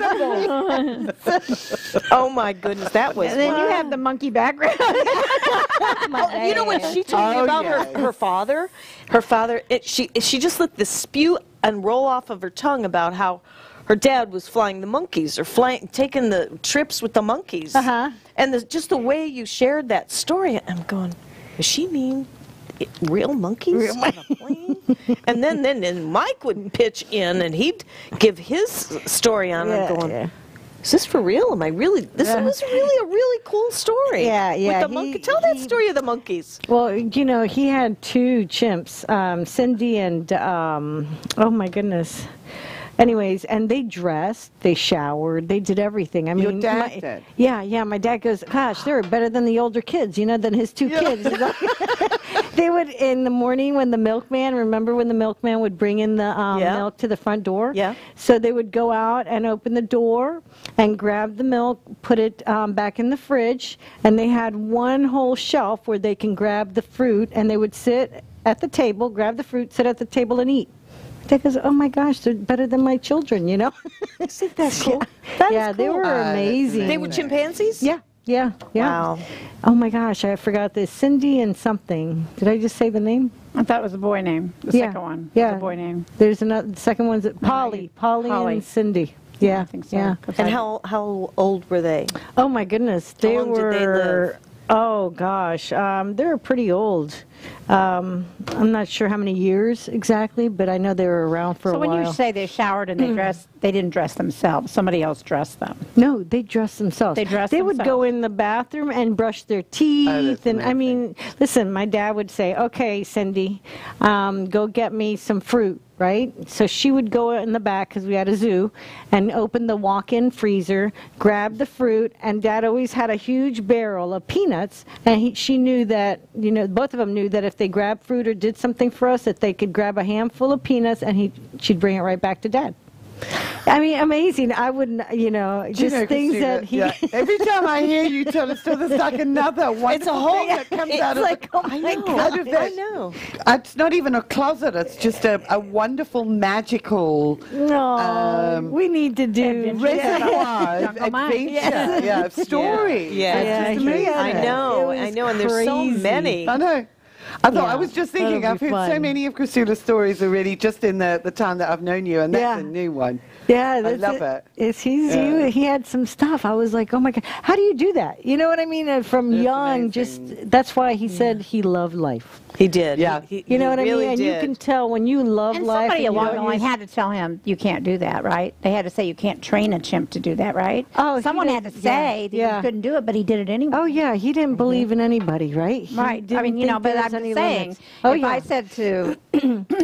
has Oh my goodness, that was. And then you have the monkey background. You know what she told me about her father? Her father, she just let this spew and roll off of her tongue about how her dad was flying the monkeys or taking the trips with the monkeys. And just the way you shared that story, I'm going, does she mean real monkeys on a plane? And then Mike would pitch in and he'd give his story on it. I'm going, is this for real? Am I really? This was really a really cool story. Yeah. With the monkey. Tell that story of the monkeys. Well, you know, he had two chimps, Cindy and, oh my goodness. Anyways, and they dressed, they showered, they did everything. I mean, Your dad did? Yeah. My dad goes, gosh, they were better than the older kids, you know, than his two kids. They would, in the morning when the milkman, remember when the milkman would bring in the milk to the front door? Yeah. So they would go out and open the door and grab the milk, put it back in the fridge, and they had one whole shelf where they can grab the fruit, and they would sit at the table, grab the fruit, sit at the table and eat. Dad goes, oh my gosh, they're better than my children, you know? Isn't that cool? Yeah, they were amazing. They were chimpanzees? Yeah. Wow. Oh my gosh, I forgot this. Cindy and something. Did I just say the name? I thought it was a boy name. The second one. Yeah. Was a boy name. There's another. The second one's Polly and Cindy. Yeah. I think so. Yeah. And how old were they? Oh my goodness, they long were. did they live? Oh gosh, they were pretty old. I'm not sure how many years exactly, but I know they were around for a So while. when you say they showered and they dressed, they didn't dress themselves. Somebody else dressed them. No, they dressed themselves. They would go in the bathroom and brush their teeth. And I mean, listen, my dad would say, okay, Cindy, go get me some fruit, right? So she would go in the back, because we had a zoo, and open the walk-in freezer, grab the fruit, and Dad always had a huge barrel of peanuts, and she knew that, you know, both of them knew that if they grabbed fruit or did something for us, that they could grab a handful of peanuts, and she'd bring it right back to Dad. I mean, amazing. I wouldn't, you know, just things Krisula, that he... Every time I hear you tell a story, there's like another wonderful thing that comes out of like, it. oh my God. I know. It's not even a closet. It's just a wonderful, magical No, we need to do reservoir of adventure, of story. Yeah. It's just amazing. I know, and there's so many. I know. I was just thinking, that'll I've be heard so fun. many of Krisula's stories already just in the time that I've known you, and that's a new one. Yeah, I love it. He had some stuff. I was like, oh my God, how do you do that? You know what I mean? From That's young, amazing. that's why he said he loved life. He did. Yeah. You know what really I mean? And you did. can tell when you love And life. somebody and you along the don't line use- had to tell him, you can't do that, right? They had to say you can't train a chimp to do that, right? Oh, he Someone had to did- say that yeah. you couldn't do it, but he did it anyway. Oh yeah, he didn't believe in anybody, right? He Right. I didn't mean, you know, think but there I'm was any just saying, limits. Oh if yeah. I said to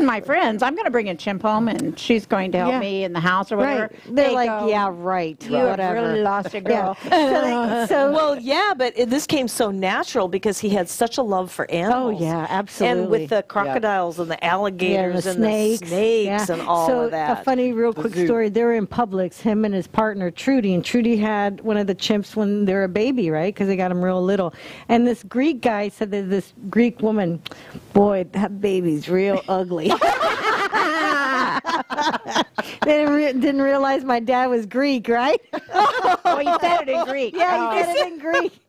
my friends, I'm going to bring a chimp home and she's going to help Yeah. me in the house or whatever, Right. They're they like, go, yeah, right. you have whatever. really lost your girl. Well, yeah, but this came so natural because he had such a love for Oh animals. yeah, absolutely. And with the crocodiles and the alligators and the snakes and all so of that. A funny, real quick zoo. story. They were in Publix, him and his partner Trudy, and Trudy had one of the chimps when they were a baby, right? Because they got him real little. And this Greek guy said that this Greek woman, boy, that baby's real ugly. They didn't realize my dad was Greek, right? Oh, you said it in Greek. Yeah, he said it in Greek.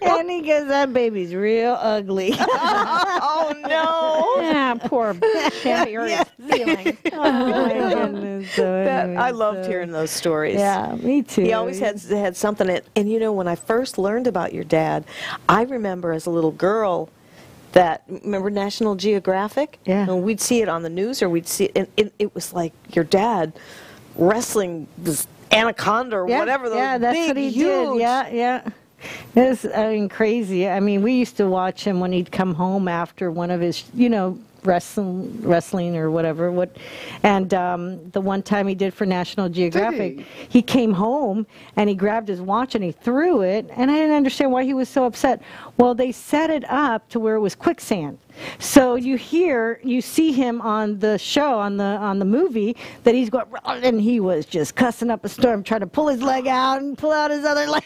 And he goes, that baby's real ugly. Oh, no. Yeah, poor chimp. His feelings. Oh, my goodness. So anyway, I loved so- hearing those stories. Yeah, me too. He always had something. And you know, when I first learned about your dad, I remember as a little girl that, remember National Geographic? Yeah. And we'd see it on the news, or we'd see it, and it was like your dad wrestling this anaconda or whatever. Those yeah, that's big, what he huge. did. Yeah, yeah. It was, crazy. I mean, we used to watch him when he'd come home after one of his, wrestling or whatever. And the one time he did for National Geographic, he came home and he grabbed his watch and he threw it, and I didn't understand why he was so upset. Well, they set it up to where it was quicksand. So you see him on the show, on the movie, that he's going, and he was just cussing up a storm, trying to pull his leg out and pull out his other leg.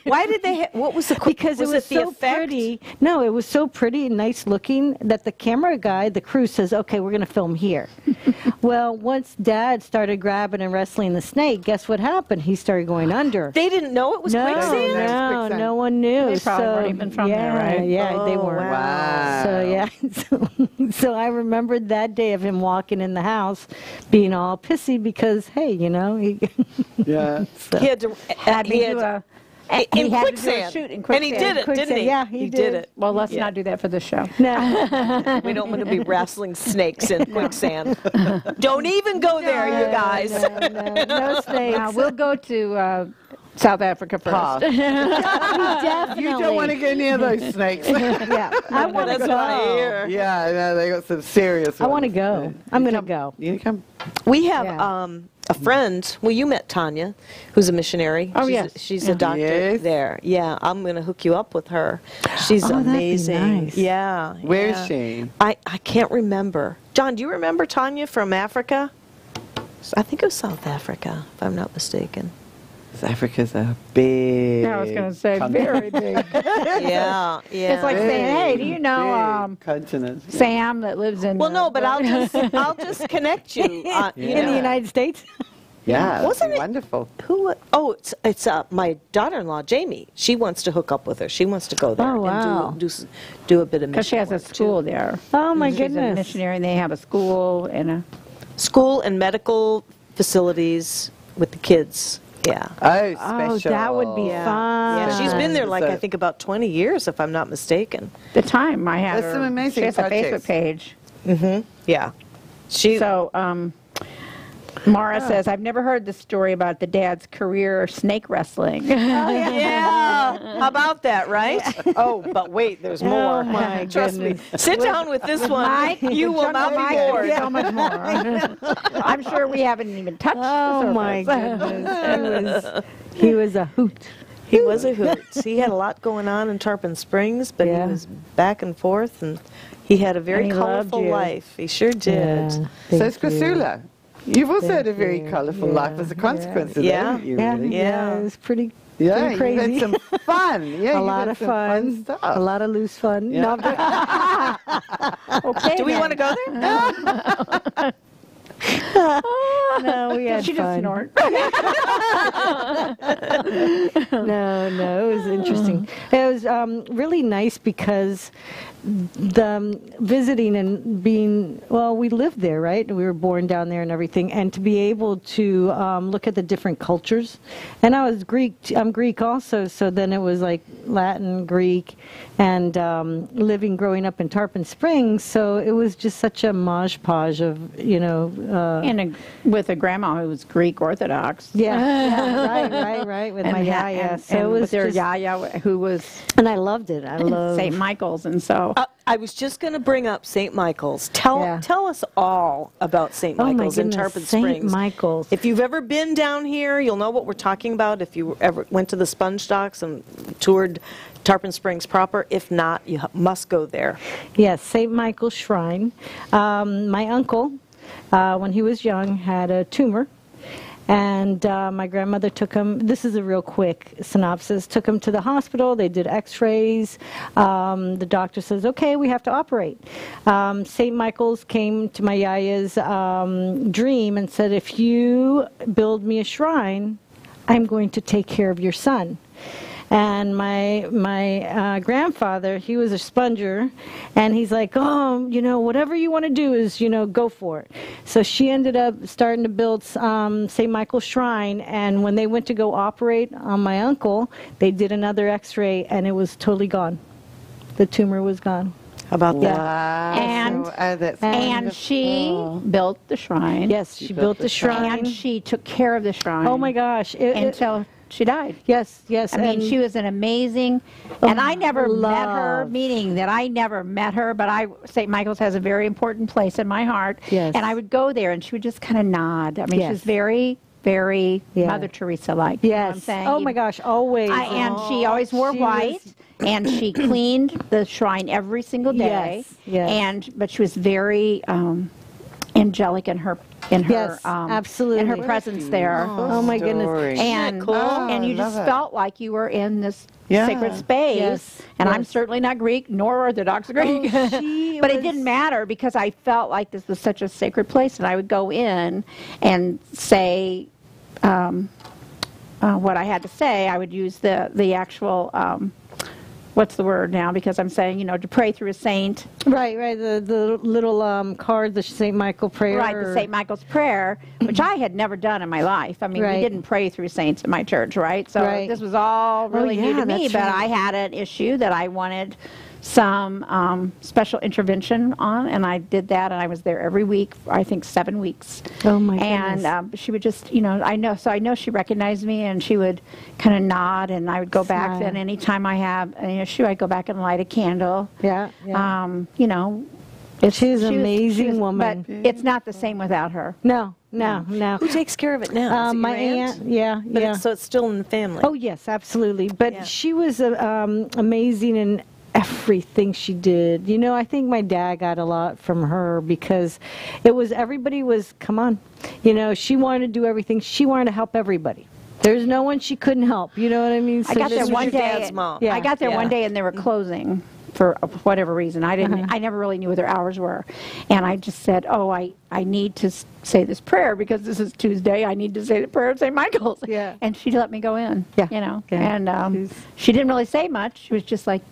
Why did they? What was the? Because it was the so effect? pretty. No, it was so pretty and nice looking that the camera guy, the crew, says, "Okay, we're going to film here." Well, once Dad started grabbing and wrestling the snake, guess what happened? He started going under. They didn't know it was quicksand. No one knew. They probably weren't even from there, right? Yeah, they weren't. Wow. So yeah, so I remembered that day of him walking in the house, being all pissy because he, Yeah. so. He had to. He had to in do a quicksand. shoot in And quicksand. he did it, didn't he? Yeah, he did did. it. Well, let's not do that for the show. No. We don't want to be wrestling snakes in quicksand. Don't even go there, you guys. No snakes. We'll go to South Africa first. Definitely. You don't want to get near those snakes. Yeah, I want to That's what I go. hear. Yeah, no, they got some serious I ones. want to go. I'm going to go. You come. We have Yeah. a friend. Well, you met Tanya, who's a missionary. Oh, she's yes. She's a doctor Yes. there. Yeah, I'm going to hook you up with her. She's that'd be amazing. nice. Yeah. Where yeah. is she? I can't remember. John, do you remember Tanya from Africa? I think it was South Africa, if I'm not mistaken. Africa's a big. I was going to say very big. Yeah, yeah. It's like saying, hey, do you know big continent. Sam that lives in? well, no, but I'll just connect you. You In the know. United States? Yeah, Wasn't it- wonderful. Who? Oh, it's my daughter-in-law, Jamie. She wants to hook up with her. She wants to go there Oh, wow. and do a bit of because she mission has a work, school too. there. Oh, my She's goodness. a missionary, and they have a school and a. School and medical facilities with the kids. Yeah. Oh, Oh, special. that would be fun. Yeah, she's been there like So- I think about 20 years, if I'm not mistaken. The time I had That's her. some amazing She has a projects. Facebook page. Yeah. She. So, Maura says, I've never heard the story about the dad's career snake wrestling. yeah. How about that, right? Oh, but wait, there's more. Oh, my Trust me. goodness. Sit down with this one. Mike, You will not be Mike, bored. so much more. I'm sure we haven't even touched the Oh, surface. my goodness. He was a hoot. He was a hoot. He had a lot going on in Tarpon Springs, but Yeah. he was back and forth, and he had a very And he loved colorful you. life. He sure did. So Thank it's Krisula. You've also had a very you. colourful Yeah. life as a consequence of Yeah. that, haven't you, Yeah, really? Yeah. it was pretty Yeah, pretty you've crazy. had some fun. Yeah, a you've lot had of some fun, stuff. a lot of loose fun. Yeah. No, Okay, Do we then. want to go there? no, we had She just fun. snort. No, it was interesting. It was really nice because the visiting and being, well, we lived there, right? We were born down there and everything, and to be able to look at the different cultures. And I was Greek, I'm Greek also, so then it was like Latin, Greek, and growing up in Tarpon Springs, so it was just such a modge-podge of, And with a grandma who was Greek Orthodox. right, with my yaya. So it was with their just, yaya who was and I loved it. I loved St. Michael's, and so I was just going to bring up St. Michael's. Tell us all about St. Oh, my Michael's in goodness, Tarpon St. Springs. Michael's. If you've ever been down here, you'll know what we're talking about. If you ever went to the Sponge Docks and toured Tarpon Springs proper. If not, you must go there. Yes, St. Michael's Shrine. My uncle, when he was young, had a tumor. And my grandmother took him, this is a real quick synopsis, took him to the hospital. They did x-rays. The doctor says, okay, we have to operate. St. Michael's came to my yaya's dream and said, if you build me a shrine, I'm going to take care of your son. And my grandfather, he was a sponger, and he's like, oh, whatever you want to do is, go for it. So she ended up starting to build St. Michael's Shrine, and when they went to go operate on my uncle, they did another x-ray, and it was totally gone. The tumor was gone. about that? Wow. And- That's And she built the shrine. Yes, she built the shrine. And she took care of the shrine. Oh my gosh. Until she died. Yes, yes. I mean, and she was an amazing, and I never met her, love. meaning that I never met her, but St. Michael's has a very important place in my heart. Yes. And I would go there, and she would just kind of nod. I mean, Yes. she was very, very Yeah. Mother Teresa-like. You know what I'm Yes. saying? Oh my gosh, always. And she always wore She white, was- and she cleaned the shrine every single day. Yes, yes. But she was very angelic in her Yes, absolutely. in her presence there. Oh my goodness. And cool? and you I just love it. felt like you were in this Yeah. sacred space. Yes, And I'm yes. certainly not Greek nor Orthodox Greek. she But it was- didn't matter because I felt like this was such a sacred place, and I would go in and say what I had to say. I would use the actual. What's the word now? Because I'm saying, to pray through a saint. Right, right. The little card, the St. Michael prayer. Right, the St. Michael's prayer, which I had never done in my life. I mean, Right. we didn't pray through saints in my church, right? So Right. this was all really new yeah, to me, that's but right. I had an issue that I wanted some special intervention on, and I did that, and I was there every week, I think 7 weeks. Oh my And goodness. she would just, I know she recognized me, and she would kind of nod, and I would go back. Smile. Then anytime I have an issue, I'd go back and light a candle. Yeah, yeah. She's an amazing woman. But it's not the same without her. No. Who takes care of it now? Is it My your aunt, yeah, But yeah. so it's still in the family. Oh yes, absolutely. But Yeah. she was amazing in everything she did. I think my dad got a lot from her because everybody was, come on. She wanted to do everything. She wanted to help everybody. There's no one she couldn't help. You know what I mean? I got this there was one your day. dad's mom. Yeah. I got there Yeah. one day and they were closing for whatever reason. I never really knew what their hours were, and I just said, "Oh, I need to say this prayer because this is Tuesday. I need to say the prayer at St. Michael's." Yeah. And she let me go in. Yeah. Yeah. Yeah. And she didn't really say much. She was just like,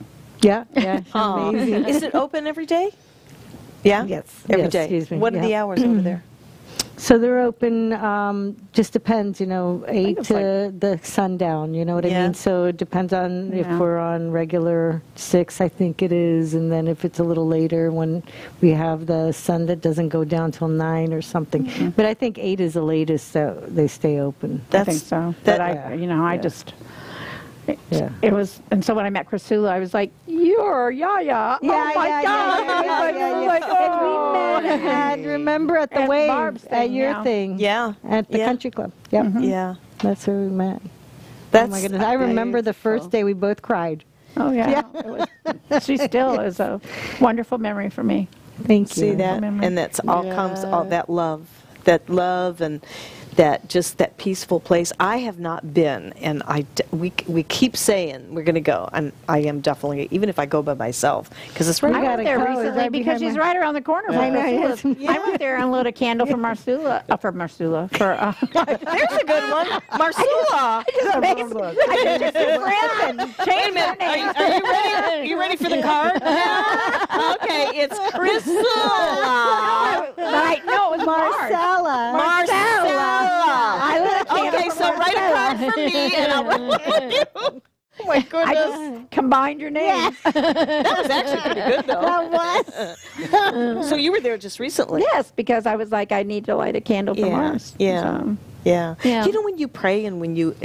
Yeah, she's Aw. amazing. Is it open every day? Yeah? Yes. Every Yes, day. excuse me, What are yeah. the hours over there? So they're open, just depends, 8 it's to the sundown, you know what I Yeah. mean? So it depends on if Yeah. we're on regular 6, I think it is, and then if it's a little later when we have the sun that doesn't go down till 9 or something. But I think 8 is the latest that they stay open. I think so. But I yeah. just. Yeah. It was, and so when I met Krisula, I was like, "You're Yaya!" Oh my God! I was like, "Oh." And we met at, remember at the At Wave, Barb's at thing, your yeah. thing. Yeah. At the Yeah. country club. Yep. Yeah. That's where we met. That's, Oh my goodness. I remember the first day we both cried. Oh yeah. She still is a wonderful memory for me. Thank you. See that? Memory. And that's all comes, all that love and that peaceful place. I have not been, and we keep saying we're going to go, and I am definitely, even if I go by myself, because it's right. I went there go. It's recently right because behind she's my- right around the corner. From I know, Krisula's. yes. I went there and lit a candle for Marsula. There's a good one, Marsula. I just took friends and Wait a minute, are you ready? Are you ready for the card? Okay, it's Krisula. Right? No, it was Marcella. Marcella. I lit a candle Okay, for so write a card for me, and I'll write for you. Oh my I goodness. just combined your names. That was actually pretty good, though. That was. So you were there just recently. Yes, because I was like, I need to light a candle for Mars. Yeah. So, Yeah. Yeah. You know, when you pray and when you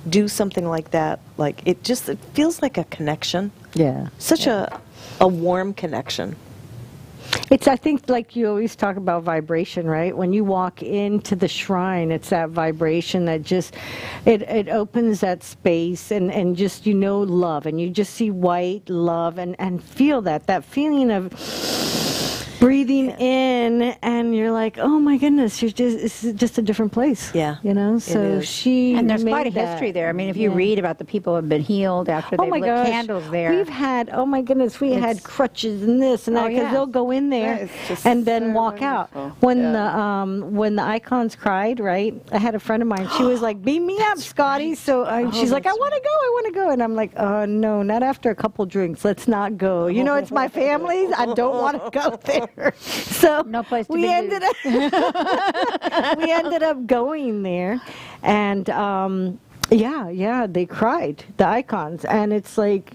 do something like that, like it feels like a connection. Yeah. Such a warm connection. It's, I think, like you always talk about vibration, right? When you walk into the shrine, it's that vibration that just, it opens that space and just, love. And you just see white love and feel that feeling of breathing in, and you're like, oh my goodness, this is just a different place. Yeah, So is. she and there's made quite a that. history there. I mean, if you Yeah. read about the people who have been healed after Oh they've my lit gosh. candles there. We've had, oh my goodness, we had crutches and this and that, Oh, because yeah. they'll go in there That is just and then so walk out. wonderful. When the icons cried, right? I had a friend of mine. She was like, "Beam me up, Scotty." So she's like, "I want to go," and I'm like, "No, not after a couple drinks. Let's not go. It's my family's. I don't want to go there." So No place to we be ended up we ended up going there, and yeah, they cried, the icons, and it's like,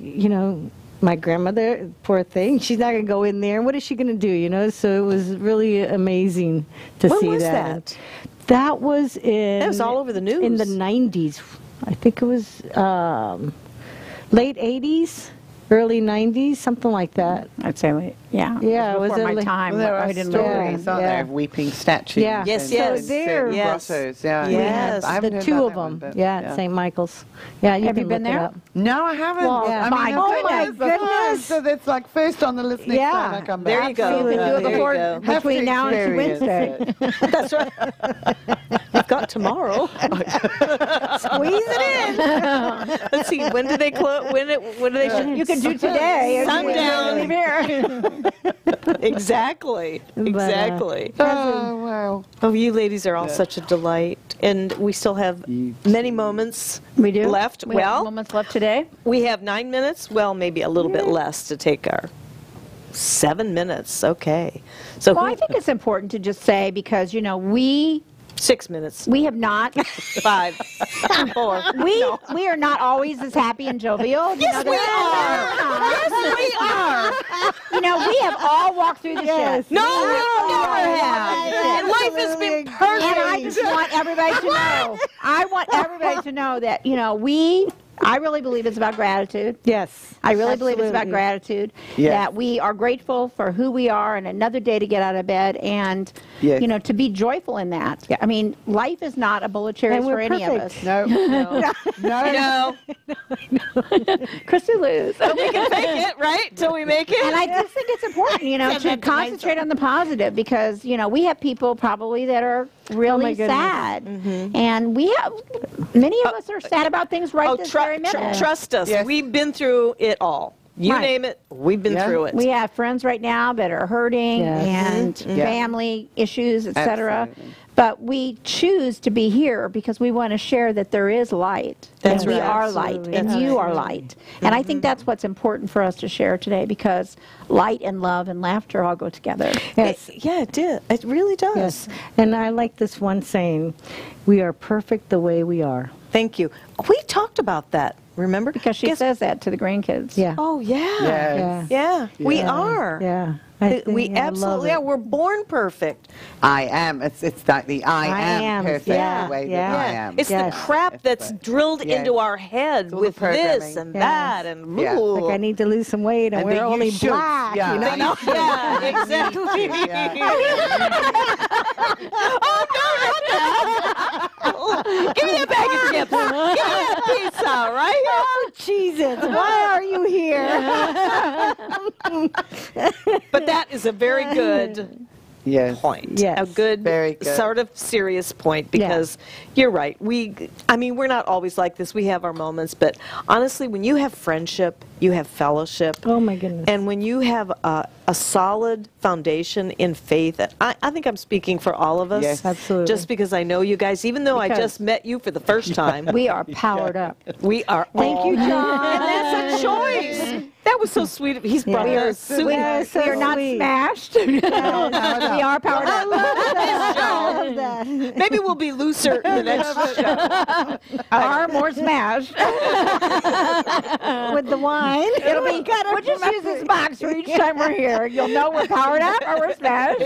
my grandmother, poor thing, she's not going to go in there. What is she going to do, you know? So it was really amazing to see that. When was that? That was in... That was all over the news. In the 90s. I think it was late 80s, early 90s, something like that. I'd say, yeah. Yeah, it was before my early- time. Well, there are I didn't stories, live aren't Yeah. there, of weeping statues? Yeah. Yes, and- yes. and So they're- certain Yes. grottos, yeah. Yes. I haven't The heard two about of that one, them. but, Yeah, at St. Michael's. Yeah, you Have can you been look it there? up. No, I haven't. Well, I my mean, goodness. of course, of course. Goodness. So that's like first on the list next Yeah. time I come back. There you go. So you can do it There you before, go. Have to between now and experience Wednesday. it. That's right. I've got tomorrow. Squeeze it in. Let's see. When do they close? When do they? You can do today. Sundown. Leave here. Exactly. Exactly. Oh, wow. Oh, you ladies are all such a delight, and we still have many moments We do. left. We have Well, moments left today. we have 9 minutes. Well, maybe a little bit less to take our 7 minutes. Okay. So Well, I think it's important to just say, because, you know, we 6 minutes. have not, 5, 4. we are not always as happy and jovial. Yes, we are. Yes, we are. You know, we have all walked through the shit. No, we never have. And life has been perfect. And I just want everybody to know. I want everybody to know that, you know, I really believe it's about gratitude. Yes. I really believe it's about Absolutely. gratitude. Yes. That we are grateful for who we are and another day to get out of bed, and Yes. you know, to be joyful in that. I mean, life is not a bullet of cherries And we're for any of perfect. us. No, no, no. Krisula. So we can fake it, right? Till we make it. And I just think it's important, you know, to concentrate on the positive, because, you know, we have people probably that are really goodness. sad. And we have, many of us are sad about things right this very minute. trust us. Yes. We've been through it all. You Right. name it, we've been Yeah. through it. We have friends right now that are hurting Yes. and Yeah. family issues, etc. Absolutely. But we choose to be here because we want to share that there is light. That's and we right. are light, Absolutely. and you are light. And I think that's what's important for us to share today, because light and love and laughter all go together. Yes. Yeah, it did. It really does. Yes. And I like this one saying, we are perfect the way we are. Thank you. We talked about that, remember? Because she Guess- says that to the grandkids. Yeah. Oh, yeah. Yes. Yeah, we Yeah. are. Yeah. I think- We I love absolutely it. are. We're born perfect. I am. It's like the I am perfect Yeah, the way yeah. that I am. It's Yes. the crap that's That's right. drilled Yes. into our head all the with this programming. and Yes. that and Yeah. ooh. Like I need to lose some weight and And we're that you only should. black. Yeah. You know? That you should. Yeah, exactly. Give me a bag of chips. Give me a pizza, right? Oh, Jesus, why are you here? But that is a very good Yes. point. Yes. A good, Very good. sort of serious point, because you're right. I mean, we're not always like this. We have our moments, but honestly, when you have friendship, you have fellowship. Oh, my goodness. And when you have a solid foundation in faith, I think I'm speaking for all of us. Yes. Absolutely. Just because I know you guys, even though I Because just met you for the first time, We are powered up. we are Thank all. you, John. And that's a choice. That was so sweet. He's brought Yeah. us soup. Yeah, so We are not sweet. smashed. We are powered up. I love that. Maybe we'll be looser in the next show. Or more smashed. With the wine. It'll be, we'll just use this box for each time we're here. You'll know we're powered up or we're smashed.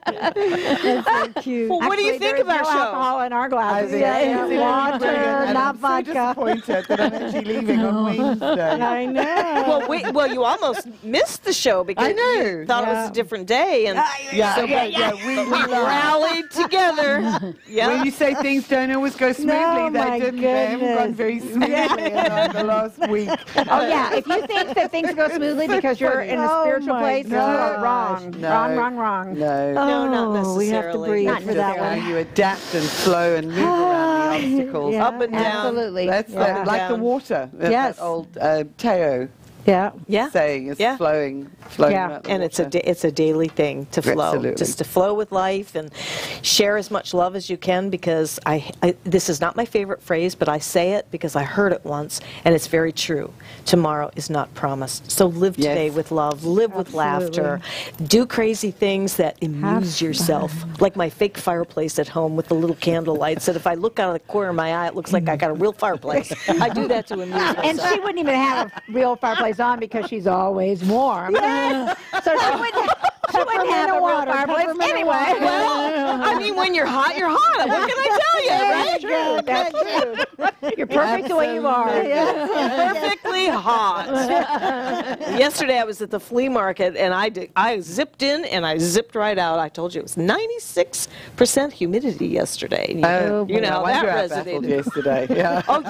That's so cute. Well, what do you Actually, think there of is our no show? alcohol in our I glasses. think Yeah, it's water, brilliant, and not I'm vodka. so disappointed that I'm actually leaving on Wednesday. I know. Well, you almost missed the show because I know. you thought it was Yeah. a different day, and we rallied together. When Yeah. you say things don't always go smoothly, No, they my didn't. They haven't gone goodness. very smoothly in the last week. Oh, yeah. If you think that things go smoothly because you're in a Oh, spiritual my place, you gosh. are wrong. No. Wrong. No. No, not Oh, we have to necessarily. breathe Not for that How one. you adapt and flow and move around the obstacles. Yeah. Up and down. Absolutely. That's Yeah. like the water. That Yes. old Teo Yeah. Yeah. saying is Yeah. flowing Yeah. around the And water. it's a daily thing to flow, Absolutely. just to flow with life and share as much love as you can. Because this is not my favorite phrase, but I say it because I heard it once, and it's very true. Tomorrow is not promised, so live Yes. today with love, live with laughter, do crazy things that amuse yourself, like my fake fireplace at home with the little candle lights. That if I look out of the corner of my eye, it looks like I got a real fireplace. I do that to amuse myself. And she wouldn't even have a real fireplace always on because she's always warm. So she wouldn't have a real fireplace anyway. Well, I mean, when you're hot, you're hot. What can I tell you, right? That's true. You're perfect the way you are. Perfectly hot. Yesterday I was at the flea market and I zipped in and I zipped right out. I told you it was 96% humidity yesterday. You know how that resonated. Yesterday. Yeah. Oh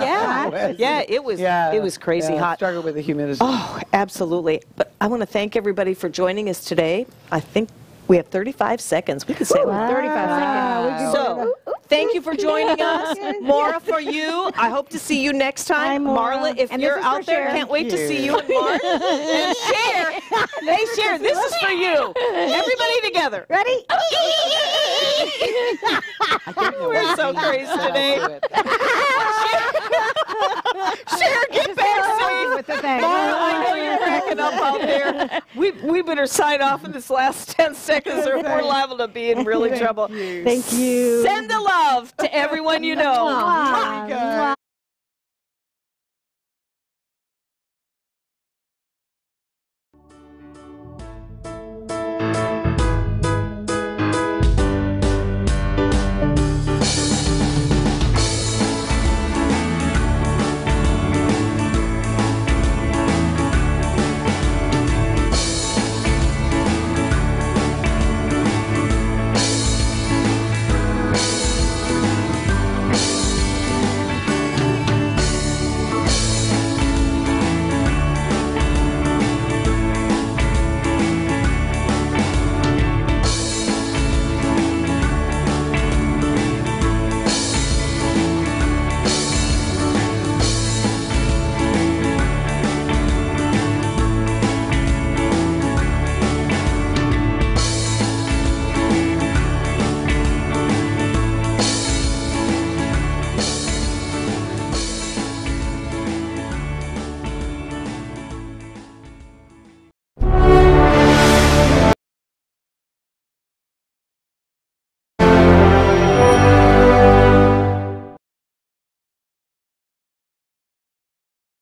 yeah, it was crazy hot. Struggle with the humidity. Oh, absolutely. But I want to thank everybody for joining us today. I think we have 35 seconds. We could say 35 seconds. So, thank you for joining us. Maura, for you, I hope to see you next time. Marla, if you're out there, can't wait to see you and Mark. And Cher, this is for you. Everybody together. Ready? We're so crazy today. Cher, get back safe. With the thing. Marla, I know you're cracking up out there. We better sign off in this last 10 seconds or we're liable to be in really trouble. Thank you. Send the love to everyone you know. Mwah.